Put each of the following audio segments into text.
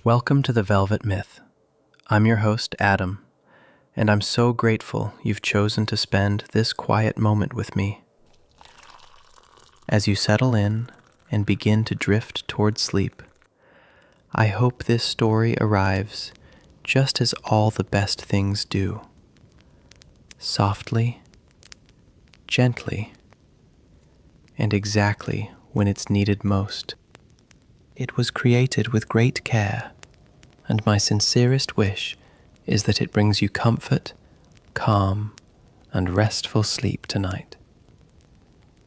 Welcome to the Velvet Myth. I'm your host, Adam, and I'm so grateful you've chosen to spend this quiet moment with me. As you settle in and begin to drift toward sleep, I hope this story arrives just as all the best things do. Softly, gently, and exactly when it's needed most. It was created with great care, and my sincerest wish is that it brings you comfort, calm, and restful sleep tonight.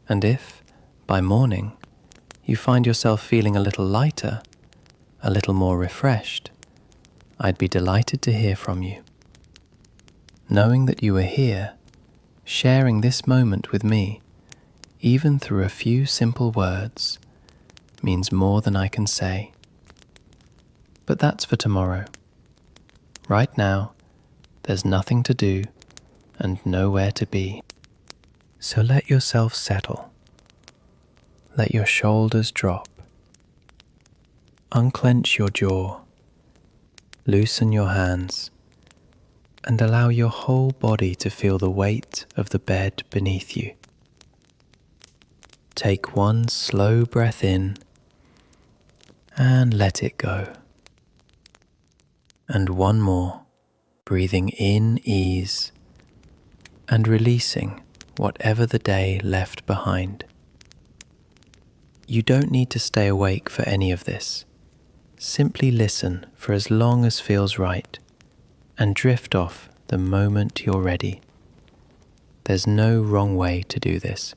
And if, by morning, you find yourself feeling a little lighter, a little more refreshed, I'd be delighted to hear from you. Knowing that you are here, sharing this moment with me, even through a few simple words, means more than I can say. But that's for tomorrow. Right now, there's nothing to do and nowhere to be. So let yourself settle. Let your shoulders drop. Unclench your jaw. Loosen your hands and allow your whole body to feel the weight of the bed beneath you. Take one slow breath in and let it go. And one more, breathing in ease and releasing whatever the day left behind. You don't need to stay awake for any of this. Simply listen for as long as feels right and drift off the moment you're ready. There's no wrong way to do this.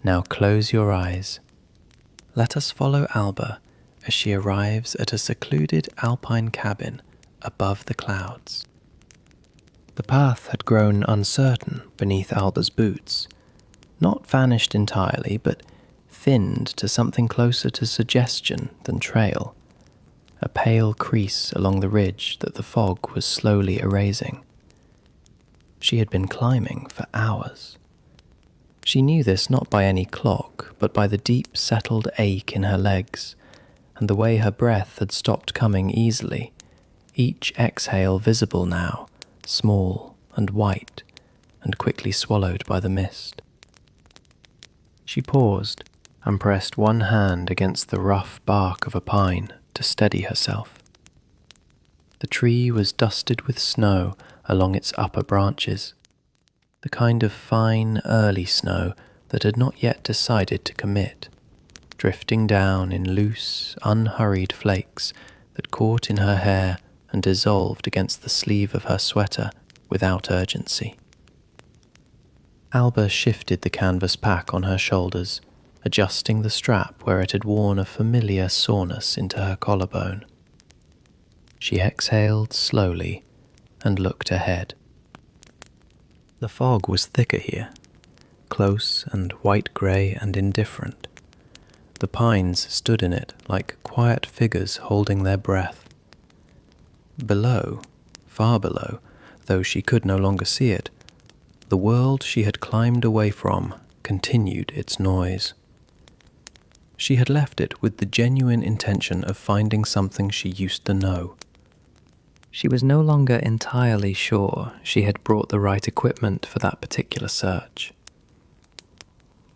Now close your eyes. Let us follow Alba as she arrives at a secluded Alpine cabin above the clouds. The path had grown uncertain beneath Alba's boots, not vanished entirely, but thinned to something closer to suggestion than trail, a pale crease along the ridge that the fog was slowly erasing. She had been climbing for hours. She knew this not by any clock, but by the deep settled ache in her legs, and the way her breath had stopped coming easily, each exhale visible now, small and white, and quickly swallowed by the mist. She paused and pressed one hand against the rough bark of a pine to steady herself. The tree was dusted with snow along its upper branches, the kind of fine, early snow that had not yet decided to commit, drifting down in loose, unhurried flakes that caught in her hair and dissolved against the sleeve of her sweater without urgency. Alba shifted the canvas pack on her shoulders, adjusting the strap where it had worn a familiar soreness into her collarbone. She exhaled slowly and looked ahead. The fog was thicker here, close and white-grey and indifferent. The pines stood in it like quiet figures holding their breath. Below, far below, though she could no longer see it, the world she had climbed away from continued its noise. She had left it with the genuine intention of finding something she used to know. She was no longer entirely sure she had brought the right equipment for that particular search.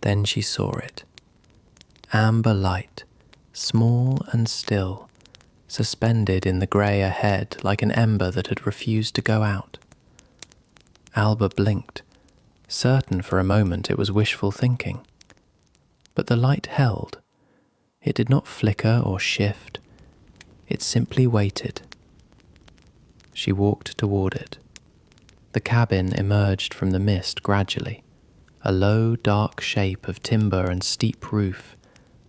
Then she saw it. Amber light, small and still, suspended in the grey ahead like an ember that had refused to go out. Alba blinked, certain for a moment it was wishful thinking. But the light held. It did not flicker or shift. It simply waited. She walked toward it. The cabin emerged from the mist gradually, a low, dark shape of timber and steep roof.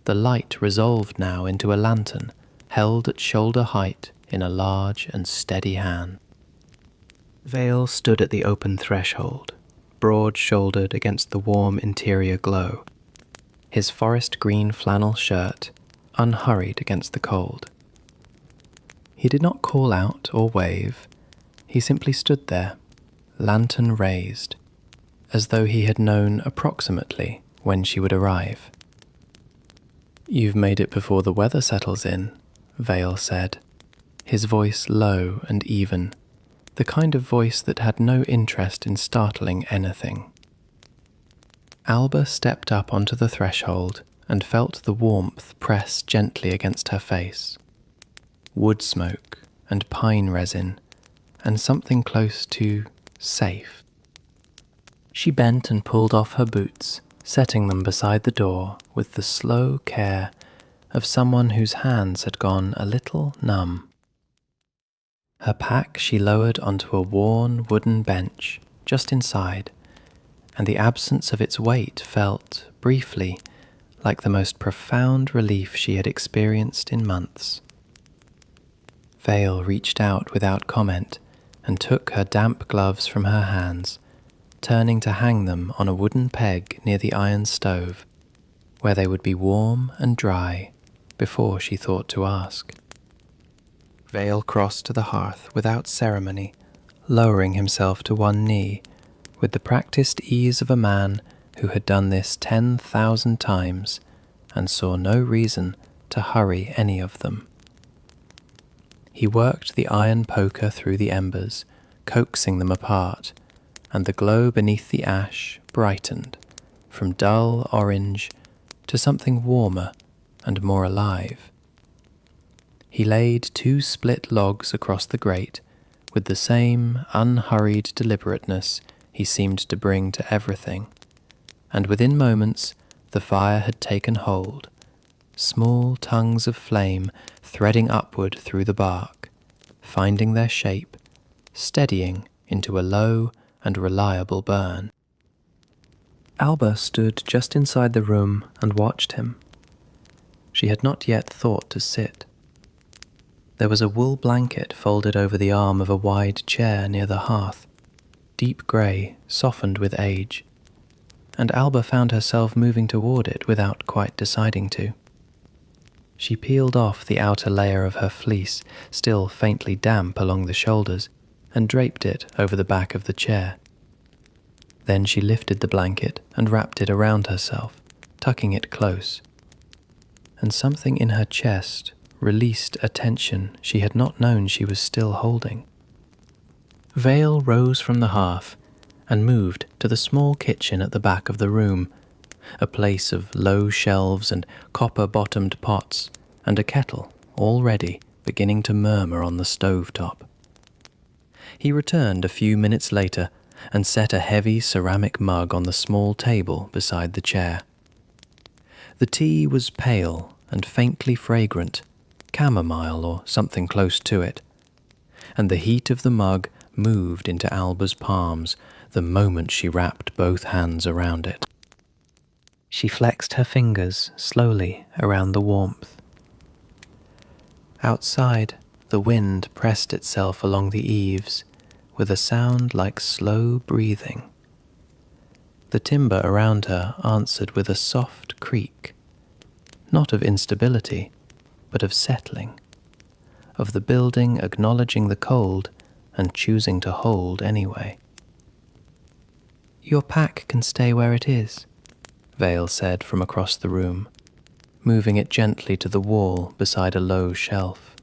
The light resolved now into a lantern, held at shoulder height in a large and steady hand. Vail stood at the open threshold, broad-shouldered against the warm interior glow, his forest green flannel shirt unhurried against the cold. He did not call out or wave. He simply stood there, lantern raised, as though he had known approximately when she would arrive. "You've made it before the weather settles in," Vail said, his voice low and even, the kind of voice that had no interest in startling anything. Alba stepped up onto the threshold and felt the warmth press gently against her face. Wood smoke and pine resin, and something close to safe. She bent and pulled off her boots, setting them beside the door with the slow care of someone whose hands had gone a little numb. Her pack she lowered onto a worn wooden bench just inside, and the absence of its weight felt, briefly, like the most profound relief she had experienced in months. Vail reached out without comment and took her damp gloves from her hands, turning to hang them on a wooden peg near the iron stove, where they would be warm and dry before she thought to ask. Vail crossed to the hearth without ceremony, lowering himself to one knee, with the practiced ease of a man who had done this 10,000 times and saw no reason to hurry any of them. He worked the iron poker through the embers, coaxing them apart, and the glow beneath the ash brightened, from dull orange to something warmer and more alive. He laid 2 split logs across the grate, with the same unhurried deliberateness he seemed to bring to everything, and within moments the fire had taken hold, small tongues of flame threading upward through the bark, finding their shape, steadying into a low and reliable burn. Alba stood just inside the room and watched him. She had not yet thought to sit. There was a wool blanket folded over the arm of a wide chair near the hearth, deep grey, softened with age, and Alba found herself moving toward it without quite deciding to. She peeled off the outer layer of her fleece, still faintly damp along the shoulders, and draped it over the back of the chair. Then she lifted the blanket and wrapped it around herself, tucking it close. And something in her chest released a tension she had not known she was still holding. Vail rose from the hearth and moved to the small kitchen at the back of the room, a place of low shelves and copper-bottomed pots, and a kettle already beginning to murmur on the stove-top. He returned a few minutes later and set a heavy ceramic mug on the small table beside the chair. The tea was pale and faintly fragrant, chamomile or something close to it, and the heat of the mug moved into Alba's palms the moment she wrapped both hands around it. She flexed her fingers slowly around the warmth. Outside, the wind pressed itself along the eaves with a sound like slow breathing. The timber around her answered with a soft creak, not of instability, but of settling, of the building acknowledging the cold and choosing to hold anyway. "Your pack can stay where it is," Vail said from across the room, moving it gently to the wall beside a low shelf.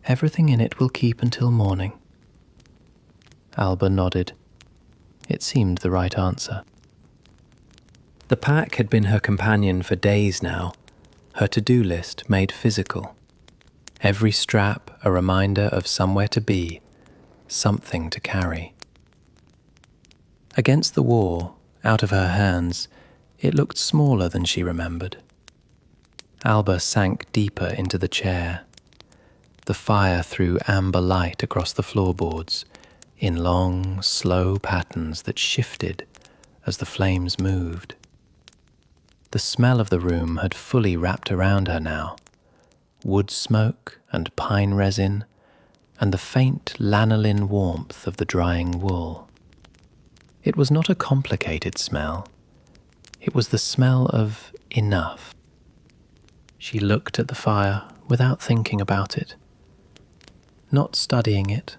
"Everything in it will keep until morning." Alba nodded. It seemed the right answer. The pack had been her companion for days now, her to-do list made physical. Every strap a reminder of somewhere to be, something to carry. Against the wall, out of her hands, it looked smaller than she remembered. Alba sank deeper into the chair. The fire threw amber light across the floorboards, in long, slow patterns that shifted as the flames moved. The smell of the room had fully wrapped around her now. Wood smoke and pine resin, and the faint lanolin warmth of the drying wool. It was not a complicated smell. It was the smell of enough. She looked at the fire without thinking about it, not studying it,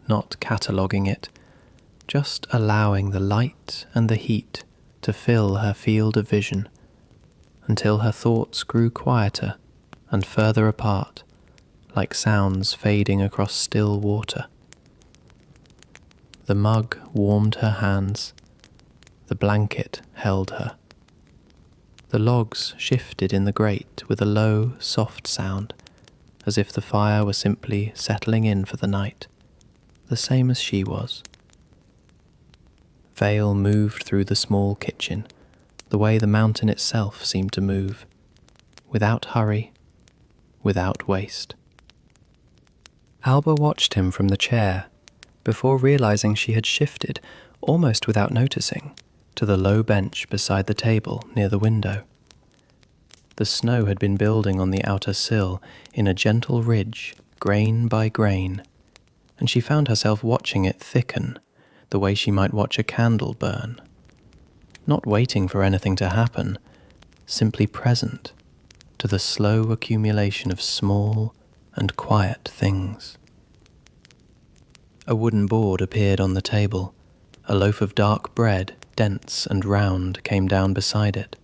not cataloguing it, just allowing the light and the heat to fill her field of vision until her thoughts grew quieter and further apart like sounds fading across still water. The mug warmed her hands. The blanket held her. The logs shifted in the grate with a low, soft sound, as if the fire were simply settling in for the night, the same as she was. Vail moved through the small kitchen, the way the mountain itself seemed to move, without hurry, without waste. Alba watched him from the chair, before realizing she had shifted, almost without noticing, to the low bench beside the table near the window. The snow had been building on the outer sill in a gentle ridge, grain by grain, and she found herself watching it thicken, the way she might watch a candle burn. Not waiting for anything to happen, simply present to the slow accumulation of small and quiet things. A wooden board appeared on the table. A loaf of dark bread, dense and round, came down beside it.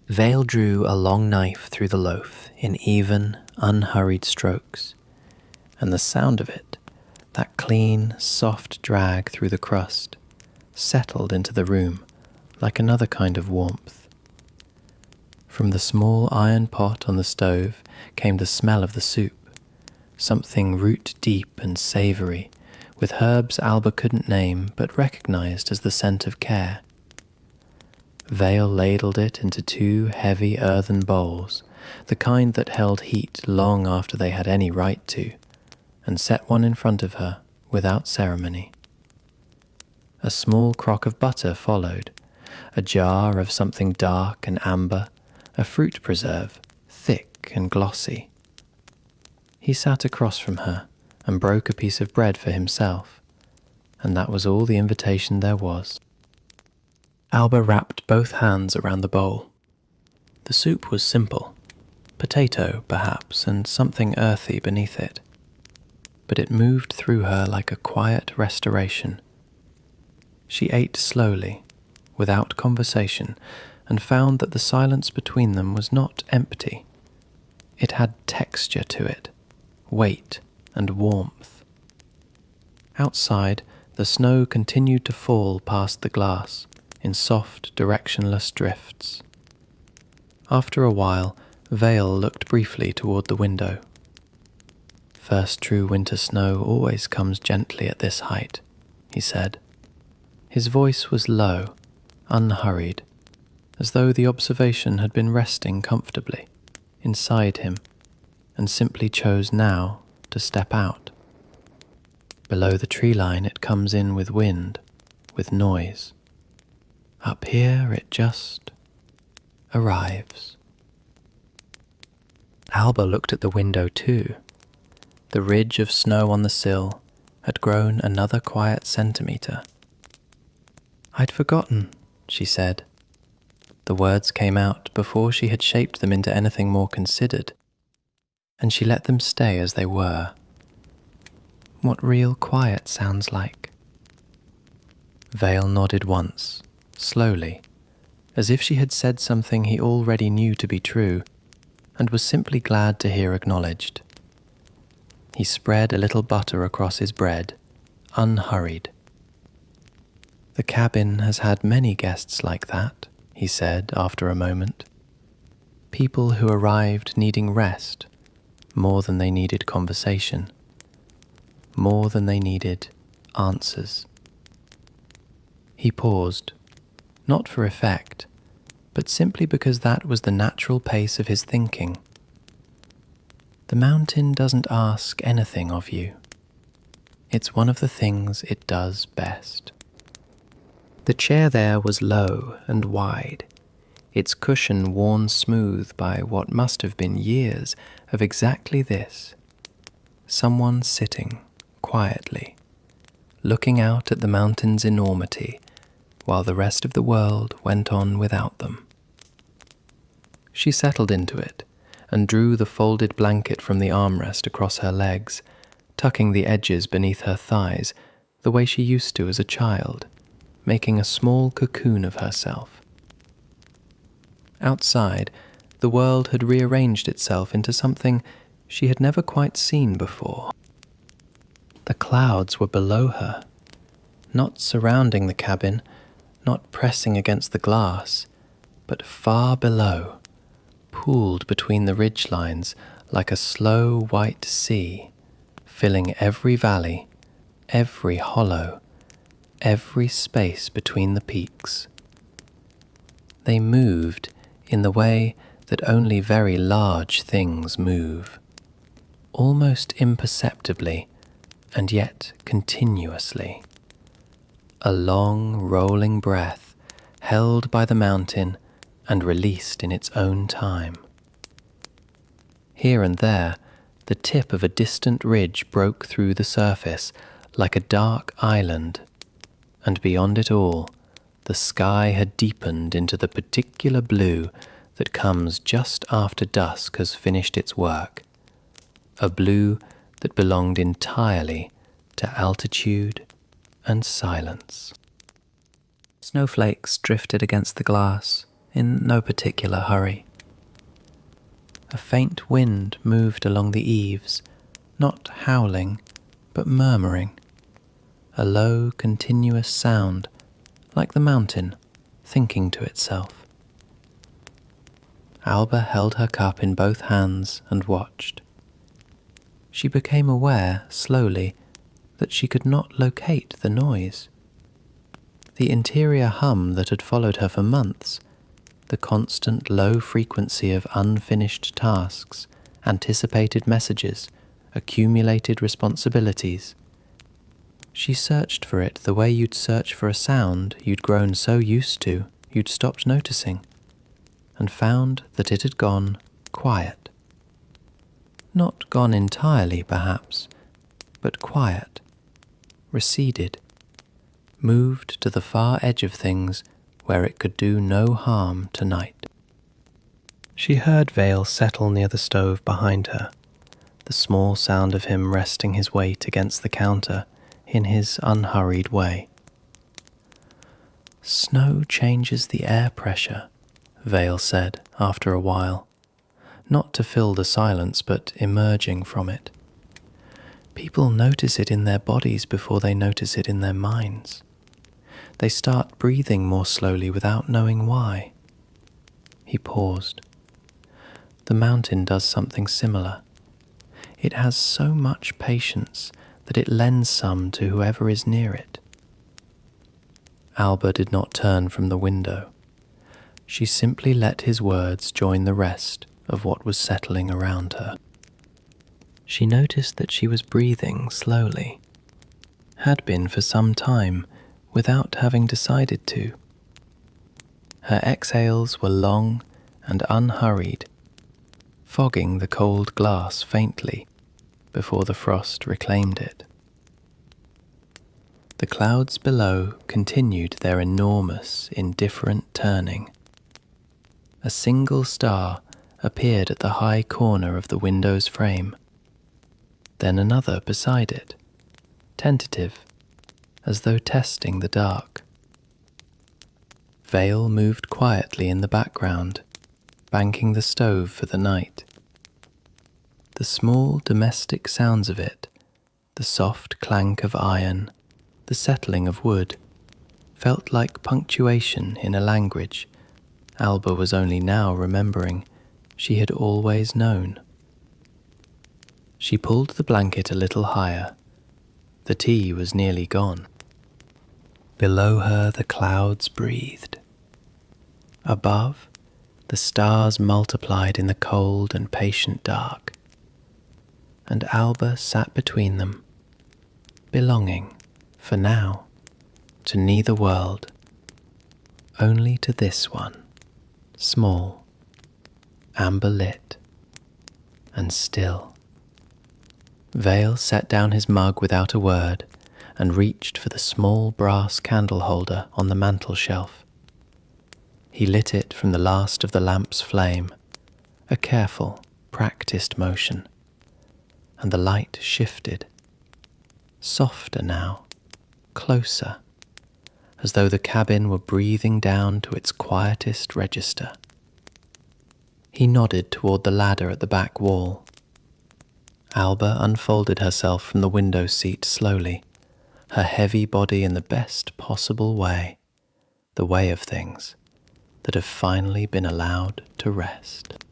Vail drew a long knife through the loaf in even, unhurried strokes, and the sound of it, that clean, soft drag through the crust, settled into the room like another kind of warmth. From the small iron pot on the stove came the smell of the soup, something root-deep and savoury, with herbs Alba couldn't name but recognized as the scent of care. Vail ladled it into 2 heavy earthen bowls, the kind that held heat long after they had any right to, and set one in front of her without ceremony. A small crock of butter followed, a jar of something dark and amber, a fruit preserve, thick and glossy. He sat across from her and broke a piece of bread for himself, and that was all the invitation there was. Alba wrapped both hands around the bowl. The soup was simple, potato perhaps, and something earthy beneath it, but it moved through her like a quiet restoration. She ate slowly, without conversation, and found that the silence between them was not empty. It had texture to it, weight and warmth. Outside, the snow continued to fall past the glass in soft, directionless drifts. After a while, Vail looked briefly toward the window. First true winter snow always comes gently at this height, he said. His voice was low, unhurried, as though the observation had been resting comfortably inside him and simply chose now to step out. Below the tree line it comes in with wind, with noise. Up here it just arrives. Alba looked at the window too. The ridge of snow on the sill had grown another quiet centimetre. "I'd forgotten," she said. The words came out before she had shaped them into anything more considered, and she let them stay as they were. What real quiet sounds like. Vail nodded once, slowly, as if she had said something he already knew to be true, and was simply glad to hear acknowledged. He spread a little butter across his bread, unhurried. "The cabin has had many guests like that," he said after a moment. "People who arrived needing rest, more than they needed conversation, more than they needed answers." He paused, not for effect, but simply because that was the natural pace of his thinking. The mountain doesn't ask anything of you. It's one of the things it does best. The chair there was low and wide, its cushion worn smooth by what must have been years of exactly this. Someone sitting quietly, looking out at the mountain's enormity, while the rest of the world went on without them. She settled into it and drew the folded blanket from the armrest across her legs, tucking the edges beneath her thighs the way she used to as a child, making a small cocoon of herself. Outside, the world had rearranged itself into something she had never quite seen before. The clouds were below her, not surrounding the cabin, not pressing against the glass, but far below, pooled between the ridgelines like a slow white sea, filling every valley, every hollow, every space between the peaks. They moved in the way that only very large things move, almost imperceptibly and yet continuously. A long rolling breath held by the mountain and released in its own time. Here and there, the tip of a distant ridge broke through the surface like a dark island, and beyond it all, the sky had deepened into the particular blue that comes just after dusk has finished its work, a blue that belonged entirely to altitude and silence. Snowflakes drifted against the glass in no particular hurry. A faint wind moved along the eaves, not howling, but murmuring, a low, continuous sound, like the mountain thinking to itself. Alba held her cup in both hands and watched. She became aware, slowly, that she could not locate the noise. The interior hum that had followed her for months, the constant low frequency of unfinished tasks, anticipated messages, accumulated responsibilities. She searched for it the way you'd search for a sound you'd grown so used to you'd stopped noticing, and found that it had gone quiet. Not gone entirely, perhaps, but quiet, receded, moved to the far edge of things where it could do no harm tonight. She heard Vail settle near the stove behind her, the small sound of him resting his weight against the counter in his unhurried way. "Snow changes the air pressure," Vail said after a while, not to fill the silence but emerging from it. "People notice it in their bodies before they notice it in their minds. They start breathing more slowly without knowing why." He paused. "The mountain does something similar. It has so much patience that it lends some to whoever is near it." Alba did not turn from the window. She simply let his words join the rest of what was settling around her. She noticed that she was breathing slowly, had been for some time without having decided to. Her exhales were long and unhurried, fogging the cold glass faintly before the frost reclaimed it. The clouds below continued their enormous, indifferent turning. A single star appeared at the high corner of the window's frame, then another beside it, tentative, as though testing the dark. Vail moved quietly in the background, banking the stove for the night. The small domestic sounds of it, the soft clank of iron, the settling of wood, felt like punctuation in a language Alba was only now remembering she had always known. She pulled the blanket a little higher. The tea was nearly gone. Below her the clouds breathed. Above, the stars multiplied in the cold and patient dark, and Alba sat between them, belonging, for now, to neither world, only to this one, small, amber-lit, and still. Vail set down his mug without a word and reached for the small brass candle holder on the mantel shelf. He lit it from the last of the lamp's flame, a careful, practiced motion, and the light shifted, softer now, closer, as though the cabin were breathing down to its quietest register. He nodded toward the ladder at the back wall. Alba unfolded herself from the window seat slowly, her heavy body in the best possible way, the way of things that have finally been allowed to rest.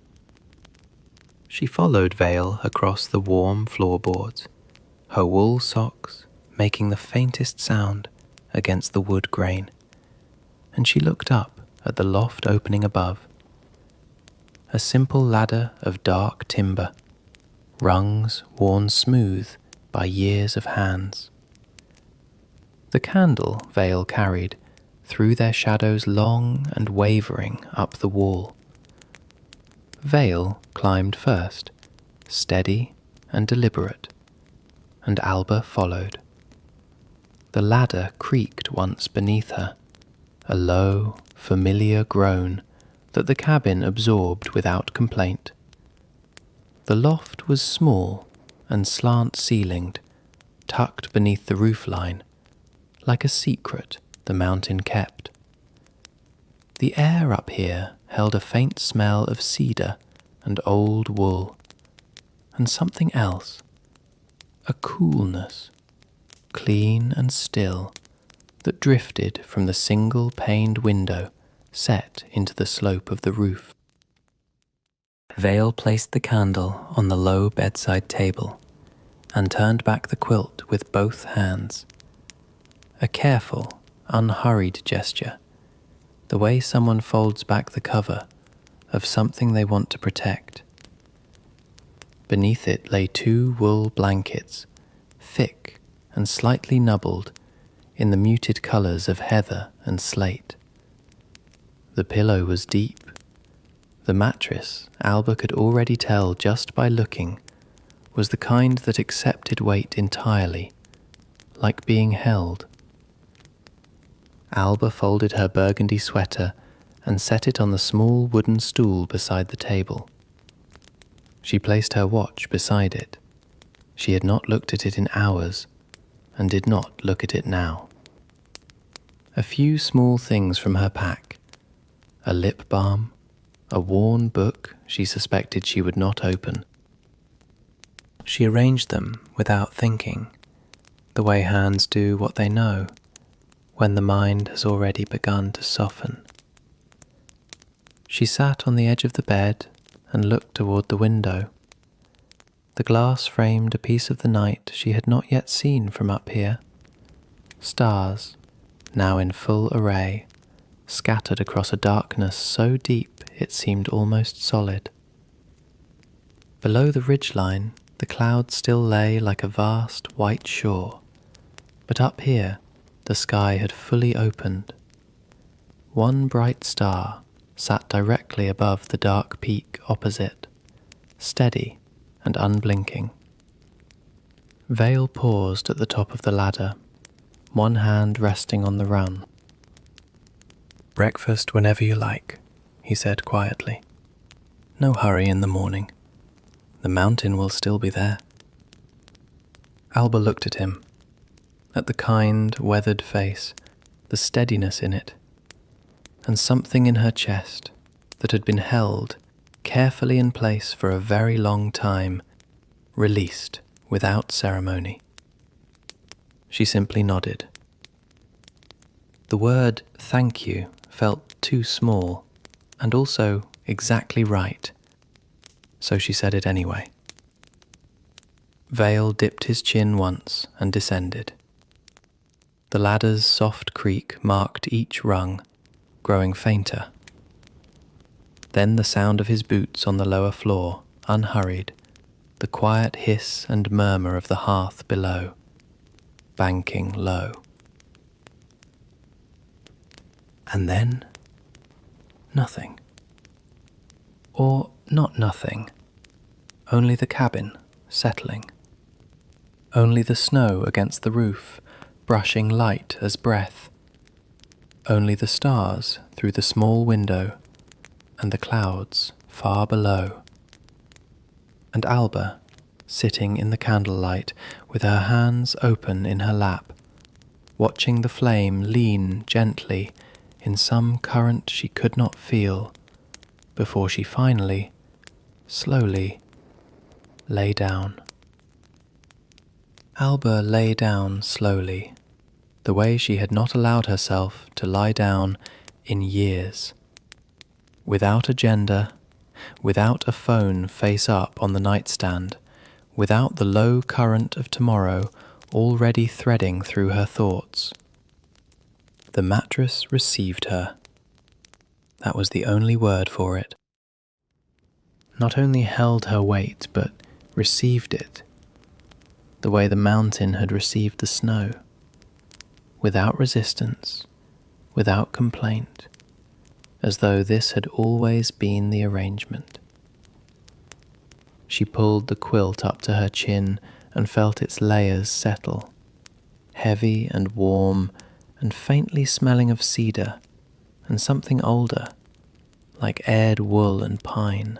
She followed Vail across the warm floorboards, her wool socks making the faintest sound against the wood grain, and she looked up at the loft opening above. A simple ladder of dark timber, rungs worn smooth by years of hands. The candle Vail carried threw their shadows long and wavering up the wall. Vail climbed first, steady and deliberate, and Alba followed. The ladder creaked once beneath her, a low, familiar groan that the cabin absorbed without complaint. The loft was small and slant-ceilinged, tucked beneath the roofline, like a secret the mountain kept. The air up here held a faint smell of cedar and old wool, and something else, a coolness, clean and still, that drifted from the single-paned window set into the slope of the roof. Vail placed the candle on the low bedside table and turned back the quilt with both hands. A careful, unhurried gesture, the way someone folds back the cover of something they want to protect. Beneath it lay 2 wool blankets, thick and slightly nubbled in the muted colours of heather and slate. The pillow was deep. The mattress, Alba could already tell just by looking, was the kind that accepted weight entirely, like being held. Alba folded her burgundy sweater and set it on the small wooden stool beside the table. She placed her watch beside it. She had not looked at it in hours, and did not look at it now. A few small things from her pack, a lip balm, a worn book she suspected she would not open. She arranged them without thinking, the way hands do what they know, when the mind has already begun to soften. She sat on the edge of the bed and looked toward the window. The glass framed a piece of the night she had not yet seen from up here. Stars, now in full array, scattered across a darkness so deep it seemed almost solid. Below the ridgeline, the clouds still lay like a vast white shore, but up here the sky had fully opened. One bright star sat directly above the dark peak opposite, steady and unblinking. Vail paused at the top of the ladder, one hand resting on the run. "Breakfast whenever you like," he said quietly. "No hurry in the morning. The mountain will still be there." Alba looked at him, at the kind, weathered face, the steadiness in it, and something in her chest that had been held carefully in place for a very long time, released without ceremony. She simply nodded. The word "thank you" felt too small, and also exactly right, so she said it anyway. Vail dipped his chin once and descended. The ladder's soft creak marked each rung, growing fainter. Then the sound of his boots on the lower floor, unhurried, the quiet hiss and murmur of the hearth below, banking low. And then, nothing. Or not nothing, only the cabin settling. Only the snow against the roof, brushing light as breath. Only the stars through the small window, and the clouds far below. And Alba, sitting in the candlelight with her hands open in her lap, watching the flame lean gently in some current she could not feel, before she finally, slowly, lay down. Alba lay down slowly, the way she had not allowed herself to lie down in years. Without agenda, without a phone face up on the nightstand, without the low current of tomorrow already threading through her thoughts. The mattress received her. That was the only word for it. Not only held her weight, but received it, the way the mountain had received the snow, without resistance, without complaint, as though this had always been the arrangement. She pulled the quilt up to her chin and felt its layers settle, heavy and warm and faintly smelling of cedar and something older, like aired wool and pine.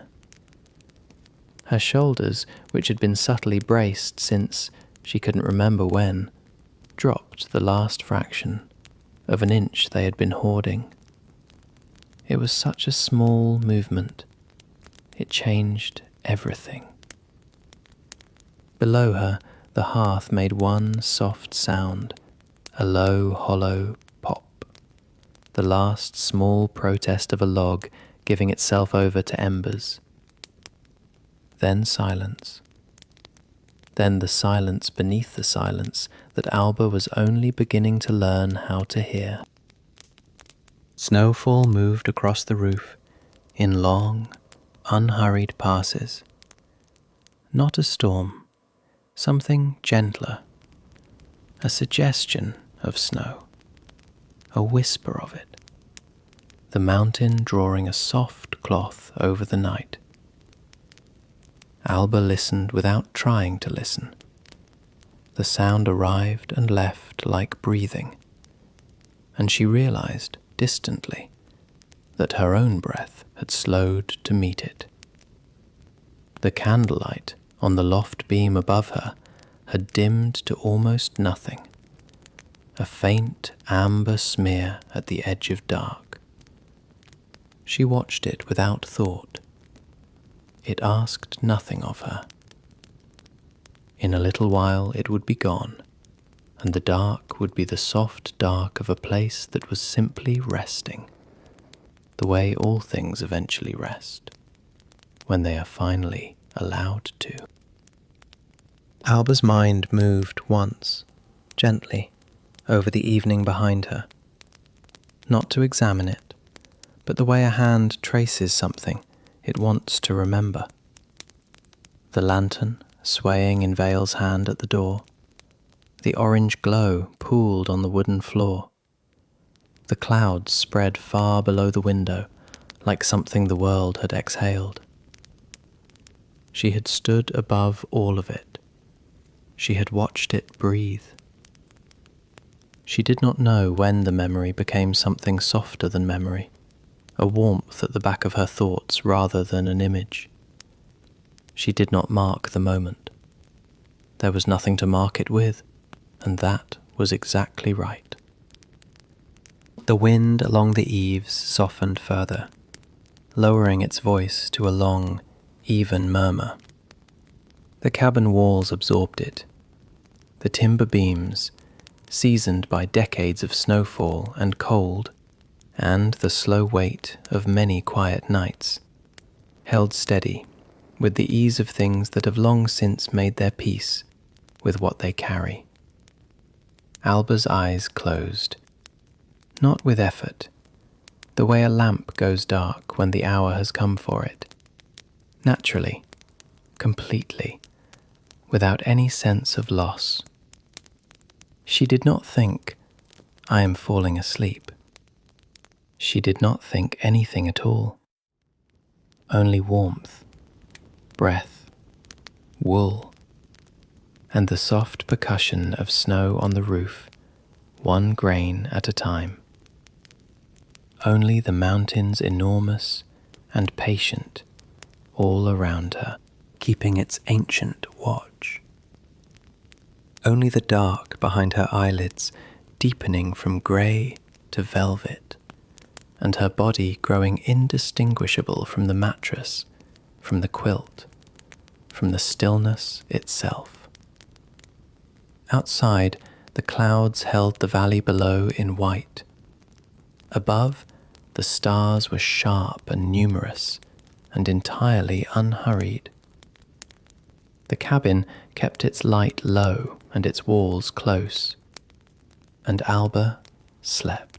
Her shoulders, which had been subtly braced since she couldn't remember when, dropped the last fraction of an inch they had been hoarding. It was such a small movement. It changed everything. Below her, the hearth made one soft sound, a low, hollow pop, the last small protest of a log giving itself over to embers. Then silence. Then the silence beneath the silence that Alba was only beginning to learn how to hear. Snowfall moved across the roof in long, unhurried passes. Not a storm, something gentler, a suggestion of snow, a whisper of it, the mountain drawing a soft cloth over the night. Alba listened without trying to listen. The sound arrived and left like breathing, and she realized, distantly, that her own breath had slowed to meet it. The candlelight on the loft beam above her had dimmed to almost nothing, a faint amber smear at the edge of dark. She watched it without thought. It asked nothing of her. In a little while it would be gone, and the dark would be the soft dark of a place that was simply resting, the way all things eventually rest, when they are finally allowed to. Alba's mind moved once, gently, over the evening behind her. Not to examine it, but the way a hand traces something it wants to remember. The lantern swaying in Vail's hand at the door, the orange glow pooled on the wooden floor, the clouds spread far below the window like something the world had exhaled. She had stood above all of it. She had watched it breathe. She did not know when the memory became something softer than memory, a warmth at the back of her thoughts rather than an image. She did not mark the moment. There was nothing to mark it with, and that was exactly right. The wind along the eaves softened further, lowering its voice to a long, even murmur. The cabin walls absorbed it. The timber beams, seasoned by decades of snowfall and cold, and the slow weight of many quiet nights, held steady with the ease of things that have long since made their peace with what they carry. Alba's eyes closed, not with effort, the way a lamp goes dark when the hour has come for it, naturally, completely, without any sense of loss. She did not think, "I am falling asleep." She did not think anything at all. Only warmth, breath, wool, and the soft percussion of snow on the roof, one grain at a time. Only the mountains enormous and patient all around her, keeping its ancient watch. Only the dark behind her eyelids deepening from grey to velvet, and her body growing indistinguishable from the mattress, from the quilt, from the stillness itself. Outside, the clouds held the valley below in white. Above, the stars were sharp and numerous, and entirely unhurried. The cabin kept its light low and its walls close, and Alba slept.